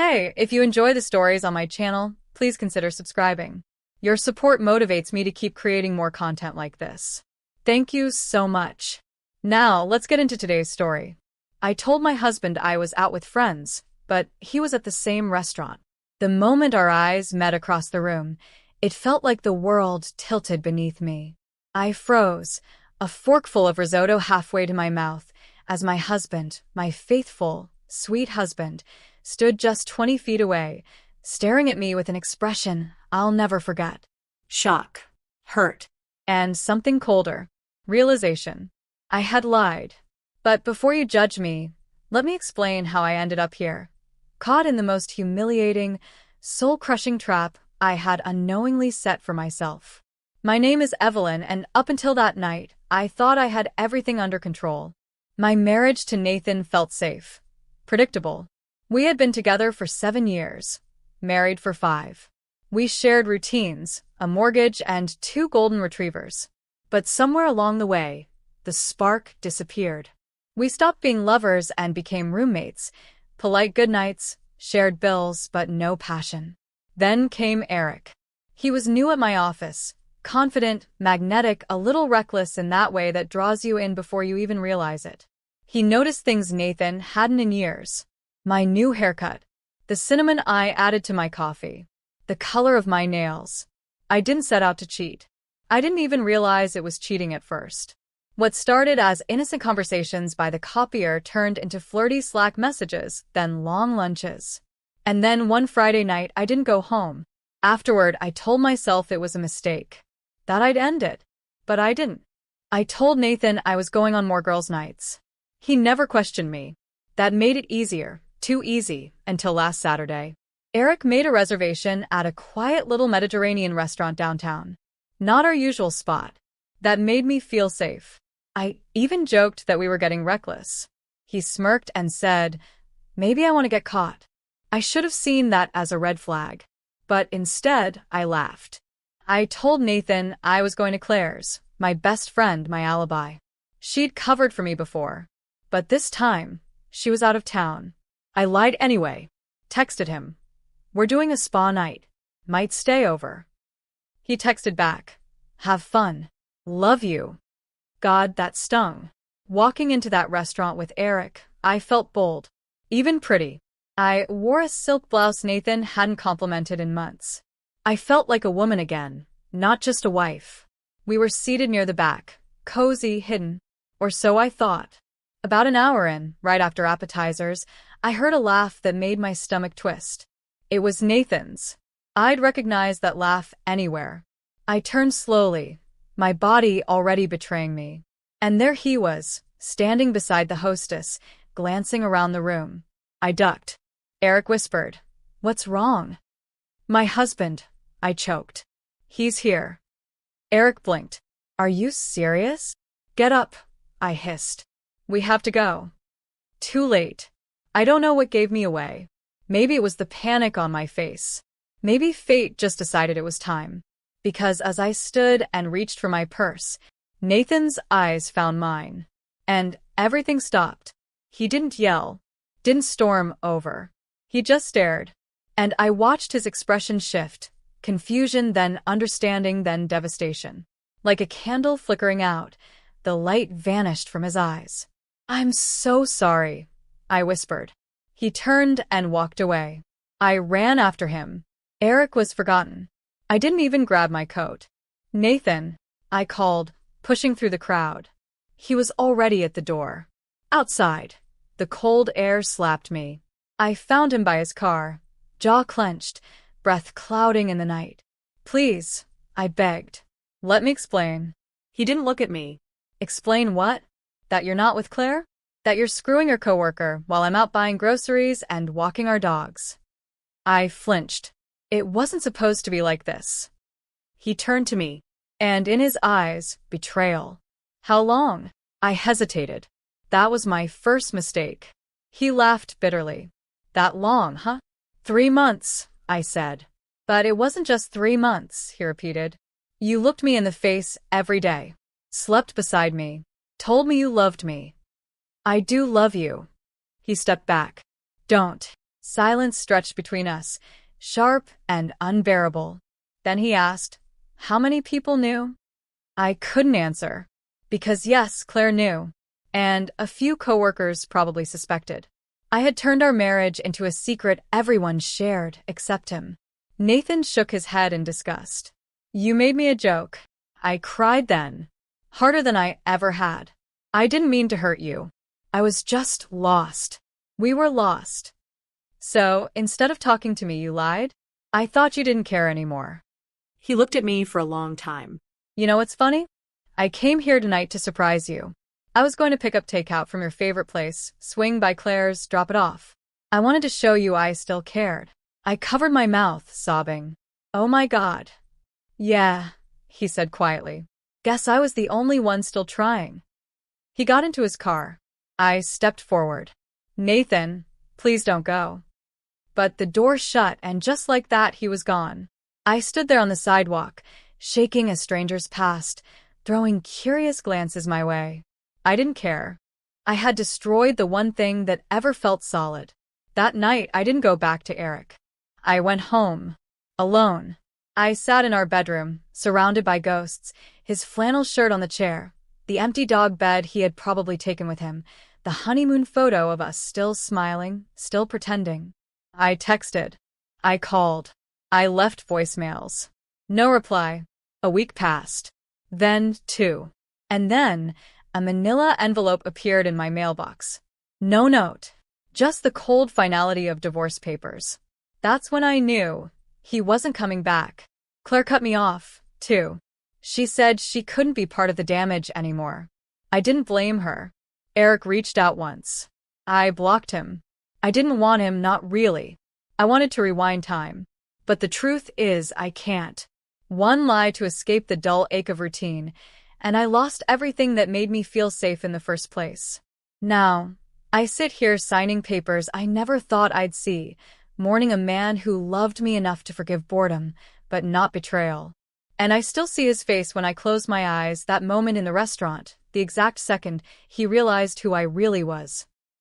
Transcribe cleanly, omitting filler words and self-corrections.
Hey, if you enjoy the stories on my channel, please consider subscribing. Your support motivates me to keep creating more content like this. Thank you so much. Now, let's get into today's story. I told my husband I was out with friends, but he was at the same restaurant. The moment our eyes met across the room, it felt like the world tilted beneath me. I froze, a forkful of risotto halfway to my mouth, as my husband, my faithful, sweet husband, stood just 20 feet away, staring at me with an expression I'll never forget. Shock, hurt, and something colder. Realization. I had lied. But before you judge me, let me explain how I ended up here. Caught in the most humiliating, soul-crushing trap I had unknowingly set for myself. My name is Evelyn, and up until that night, I thought I had everything under control. My marriage to Nathan felt safe. Predictable. We had been together for 7 years, married for 5. We shared routines, a mortgage, and 2 golden retrievers. But somewhere along the way, the spark disappeared. We stopped being lovers and became roommates, polite goodnights, shared bills, but no passion. Then came Eric. He was new at my office, confident, magnetic, a little reckless in that way that draws you in before you even realize it. He noticed things Nathan hadn't in years. My new haircut, the cinnamon I added to my coffee, the color of my nails. I didn't set out to cheat. I didn't even realize it was cheating at first. What started as innocent conversations by the copier turned into flirty Slack messages, then long lunches. And then one Friday night, I didn't go home. Afterward, I told myself it was a mistake, that I'd end it. But I didn't. I told Nathan I was going on more girls' nights. He never questioned me. That made it easier, too easy, until last Saturday. Eric made a reservation at a quiet little Mediterranean restaurant downtown. Not our usual spot. That made me feel safe. I even joked that we were getting reckless. He smirked and said, "Maybe I want to get caught." I should have seen that as a red flag. But instead, I laughed. I told Nathan I was going to Claire's, my best friend, my alibi. She'd covered for me before. But this time, she was out of town. I lied anyway. Texted him. "We're doing a spa night. Might stay over." He texted back. "Have fun. Love you." God, that stung. Walking into that restaurant with Eric, I felt bold. Even pretty. I wore a silk blouse Nathan hadn't complimented in months. I felt like a woman again, not just a wife. We were seated near the back, cozy, hidden. Or so I thought. About an hour in, right after appetizers, I heard a laugh that made my stomach twist. It was Nathan's. I'd recognize that laugh anywhere. I turned slowly, my body already betraying me. And there he was, standing beside the hostess, glancing around the room. I ducked. Eric whispered, "What's wrong?" "My husband," I choked. "He's here." Eric blinked. "Are you serious?" "Get up," I hissed. "We have to go." Too late. I don't know what gave me away. Maybe it was the panic on my face. Maybe fate just decided it was time. Because as I stood and reached for my purse, Nathan's eyes found mine. And everything stopped. He didn't yell, didn't storm over. He just stared. And I watched his expression shift, confusion, then understanding, then devastation. Like a candle flickering out, the light vanished from his eyes. "I'm so sorry," I whispered. He turned and walked away. I ran after him. Eric was forgotten. I didn't even grab my coat. "Nathan," I called, pushing through the crowd. He was already at the door. Outside, the cold air slapped me. I found him by his car, jaw clenched, breath clouding in the night. "Please," I begged. "Let me explain." He didn't look at me. "Explain what? That you're not with Claire? That you're screwing your coworker while I'm out buying groceries and walking our dogs?" I flinched. It wasn't supposed to be like this. He turned to me, and in his eyes, betrayal. "How long?" I hesitated. That was my first mistake. He laughed bitterly. "That long, huh?" 3 months, I said. "But it wasn't just 3 months," he repeated. "You looked me in the face every day, slept beside me, told me you loved me." "I do love you." He stepped back. "Don't." Silence stretched between us, sharp and unbearable. Then he asked, "How many people knew?" I couldn't answer. Because yes, Claire knew. And a few coworkers probably suspected. I had turned our marriage into a secret everyone shared, except him. Nathan shook his head in disgust. "You made me a joke." I cried then. Harder than I ever had. "I didn't mean to hurt you. I was just lost." "We were lost." "So, instead of talking to me, you lied? I thought you didn't care anymore." He looked at me for a long time. "You know what's funny? I came here tonight to surprise you. I was going to pick up takeout from your favorite place, swing by Claire's, drop it off. I wanted to show you I still cared." I covered my mouth, sobbing. "Oh my God." "Yeah," he said quietly. "Guess I was the only one still trying." He got into his car. I stepped forward. "Nathan, please don't go." But the door shut, and just like that, he was gone. I stood there on the sidewalk, shaking as strangers passed, throwing curious glances my way. I didn't care. I had destroyed the one thing that ever felt solid. That night, I didn't go back to Eric. I went home. Alone. I sat in our bedroom, surrounded by ghosts, his flannel shirt on the chair, the empty dog bed he had probably taken with him, the honeymoon photo of us still smiling, still pretending. I texted. I called. I left voicemails. No reply. A week passed. Then 2. And then, a manila envelope appeared in my mailbox. No note. Just the cold finality of divorce papers. That's when I knew he wasn't coming back. Claire cut me off, too. She said she couldn't be part of the damage anymore. I didn't blame her. Eric reached out once. I blocked him. I didn't want him, not really. I wanted to rewind time. But the truth is, I can't. One lie to escape the dull ache of routine, and I lost everything that made me feel safe in the first place. Now, I sit here signing papers I never thought I'd see, mourning a man who loved me enough to forgive boredom, but not betrayal. And I still see his face when I close my eyes, that moment in the restaurant, the exact second he realized who I really was.